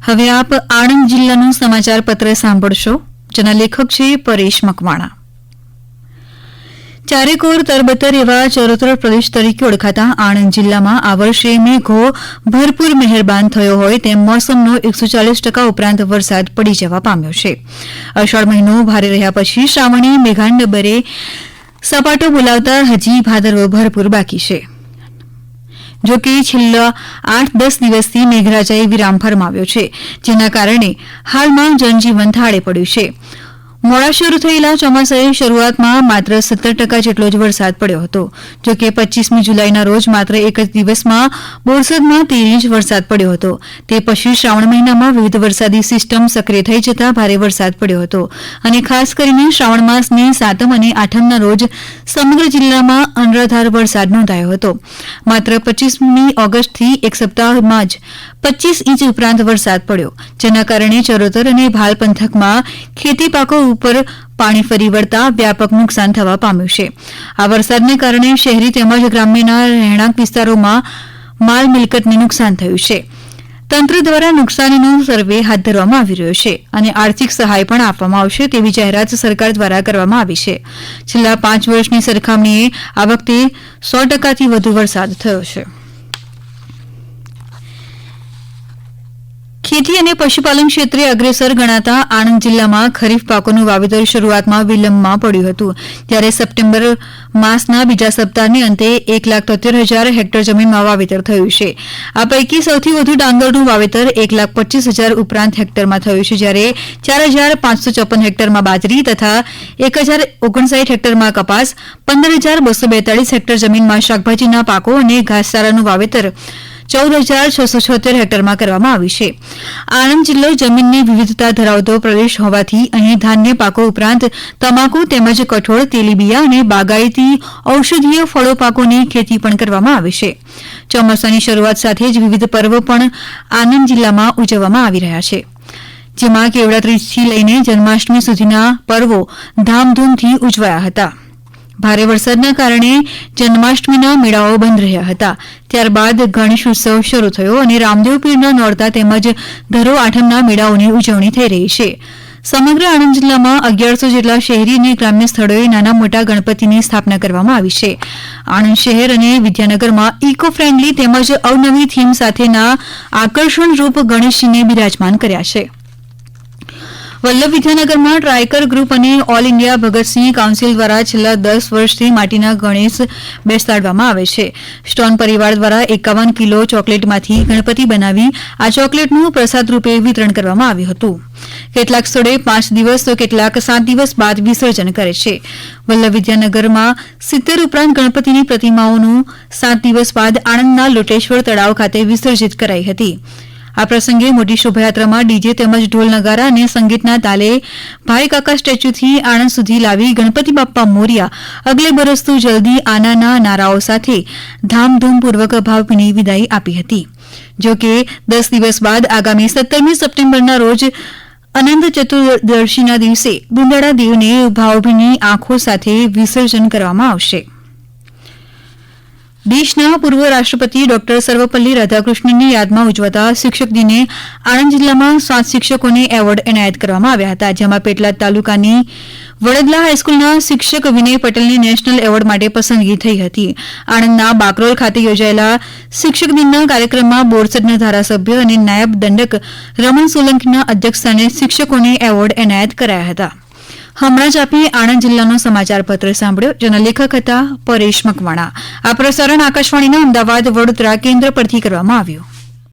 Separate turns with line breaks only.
હવે આપ આણંદ જિલ્લાનું સમાચાર પત્ર સાંભળશો, જેના લેખક છે પરેશ મકવાણા. ચારેકોર તરબતર એવા ચરોતર પ્રદેશ તરીકે ઓળખાતા આણંદ જિલ્લામાં આ વર્ષે મેઘો ભરપૂર મહેરબાન થયો હોય તેમ મોસમનો 140% ઉપરાંત વરસાદ પડી જવા પામ્યો છે. અષાઢ મહિનો ભારે રહ્યા પછી શ્રાવણી મેઘાંડબરે સપાટો બોલાવતા હજી ભાદરવો ભરપૂર બાકી છે. જો કે છેલ્લા 8-10 દિવસથી મેઘરાજાએ વિરામ ફરમાવ્યો છે, જેના કારણે હાલમાં જનજીવન થાળે પડ્યું છે. મોડા શરૂ થયેલા ચોમાસાએ શરૂઆતમાં માત્ર 17% જેટલો જ વરસાદ પડ્યો હતો. જો કે 25મી જુલાઈના રોજ માત્ર એક જ દિવસમાં બોરસદમાં 13 ઇંચ વરસાદ પડ્યો હતો. તે પછી શ્રાવણ મહિનામાં વિવિધ વરસાદી સિસ્ટમ સક્રિય થઈ જતા ભારે વરસાદ પડ્યો હતો અને ખાસ કરીને શ્રાવણ માસની 7મ અને 8મના રોજ સમગ્ર જિલ્લામાં અનરાધાર વરસાદ નોંધાયો હતો. માત્ર 25મી ઓગસ્ટથી એક સપ્તાહમાં જ 25 ઇંચ ઉપરાંત વરસાદ પડ્યો, જેના કારણે ચરોતર અને ભાલ પંથકમાં ખેતી પાકો ઉપર પાણી ફરી વળતા વ્યાપક નુકસાન થવા પામ્યું છે. આ વરસાદને કારણે શહેરી તેમજ ગ્રામ્યના રહેણાંક વિસ્તારોમાં માલ મિલકતને નુકસાન થયું છે. તંત્ર દ્વારા નુકસાનીનો સર્વે હાથ ધરવામાં આવી રહ્યો છે અને આર્થિક સહાય પણ આપવામાં આવશે તેવી જાહેરાત સરકાર દ્વારા કરવામાં આવી છે. છેલ્લા 5 વર્ષની સરખામણીએ આ વખતે 100%થી વધુ વરસાદ થયો છે. ખેતી અને પશુપાલન ક્ષેત્રે અગ્રેસર ગણાતા આણંદ જિલ્લામાં ખરીફ પાકોનું વાવેતર શરૂઆતમાં વિલંબમાં પડ્યું હતું, ત્યારે સપ્ટેમ્બર માસના બીજા સપ્તાહની અંતે 1,73,000 હેક્ટર જમીનમાં વાવેતર થયું છે. આ પૈકી સૌથી વધુ ડાંગરનું વાવેતર 1,25,000 ઉપરાંત હેક્ટરમાં થયું છે, જ્યારે 4,554 હેક્ટરમાં બાજરી તથા 1,059 હેક્ટરમાં કપાસ, 15,242 હેક્ટર જમીનમાં શાકભાજીના પાકો અને ઘાસચારાનું વાવેતર 14,676 હેક્ટરમાં કરવામાં આવ્યું છે. આણંદ જિલ્લો જમીનની વિવિધતા ધરાવતો પ્રદેશ હોવાથી અહીં ધાન્ય પાકો ઉપરાંત તમાકુ તેમજ કઠોળ, તેલીબિયા અને બાગાયતી ઔષધીય ફળો પાકોની ખેતી પણ કરવામાં આવે છે. ચોમાસાની શરૂઆત સાથે જ વિવિધ પર્વો પણ આણંદ જિલ્લામાં ઉજવવામાં આવી રહ્યા છે, જેમાં કેવડા ત્રીજથી લઈને જન્માષ્ટમી સુધીના પર્વો ધામધૂમથી ઉજવાયા હતા. ભારે વરસાદના કારણે જન્માષ્ટમીના મેળાઓ બંધ રહ્યા હતા. ત્યારબાદ ગણેશ ઉત્સવ શરૂ થયો અને રામદેવ પીરના નોરતા તેમજ ધરો આઠમના મેળાઓની ઉજવણી થઈ રહી છે. સમગ્ર આણંદ જિલ્લામાં 1100 જેટલા શહેરી અને ગ્રામ્ય સ્થળોએ નાના મોટા ગણપતિની સ્થાપના કરવામાં આવી છે. આણંદ શહેર અને વિદ્યાનગરમાં ઇકો ફ્રેન્ડલી તેમજ અવનવી થીમ સાથેના આકર્ષણરૂપ ગણેશજીને બિરાજમાન કર્યા છે. વલ્લભ વિદ્યાનગરમાં ટ્રાયકર ગ્રુપ અને ઓલ ઇન્ડિયા ભગતસિંહ કાઉન્સિલ દ્વારા છેલ્લા 10 વર્ષથી માટીના ગણેશ બેસાડવામાં આવે છે. સ્ટોન પરિવાર દ્વારા 51 કિલો ચોકલેટમાંથી ગણપતિ બનાવી આ ચોકલેટનું પ્રસાદ રૂપે વિતરણ કરવામાં આવ્યું હતું. કેટલાક સ્થળે 5 દિવસ તો કેટલાક 7 દિવસ બાદ વિસર્જન કરે છે. વલ્લભ વિદ્યાનગરમાં 70 ઉપરાંત ગણપતિની પ્રતિમાઓનું 7 દિવસ બાદ આણંદના લોટેશ્વર તળાવ ખાતે વિસર્જિત કરાઈ હતી. આ પ્રસંગે મોટી શોભાયાત્રામાં ડીજે તેમજ ઢોલ નગારા અને સંગીતના તાલે ભાઈ કાકા સ્ટેચ્યુથી આણંદ સુધી લાવી ગણપતિ બાપ્પા મોરિયા, અગલે બરસ તું જલ્દી આનાના નારાઓ સાથે ધામધૂમપૂર્વક ભાવભીની વિદાય આપી હતી. જો કે 10 દિવસ બાદ આગામી 17મી સપ્ટેમ્બરના રોજ અનંત ચતુર્દશીના દિવસે બુંદાળા દેવને ભાવભીની આંખો સાથે વિસર્જન કરવામાં આવશે. દેશના પૂર્વ રાષ્ટ્રપતિ ડોક્ટર સર્વપલ્લી રાધાકૃષ્ણનની યાદમાં ઉજવાતા શિક્ષક દિને આણંદ જિલ્લામાં 7 શિક્ષકોને એવોર્ડ એનાયત કરવામાં આવ્યા હતા, જેમાં પેટલાદ તાલુકાની વડદલા હાઈસ્કૂલના શિક્ષક વિનય પટેલને નેશનલ એવોર્ડ માટે પસંદગી થઈ હતી. આણંદના બાકરોલ ખાતે યોજાયેલા શિક્ષક દિનના કાર્યક્રમમાં બોરસદના ધારાસભ્ય અને નાયબ દંડક રમણ સોલંકીના અધ્યક્ષસ્થાને શિક્ષકોને એવોર્ડ એનાયત કરાયા હતા. હમણાં જ આપે આણંદ જિલ્લાનો સમાચાર પત્ર સાંભળ્યો, જેના લેખક હતા પરેશ મકવાણા. આ પ્રસારણ આકાશવાણીના અમદાવાદ વડોદરા કેન્દ્ર પરથી કરવામાં આવ્યું.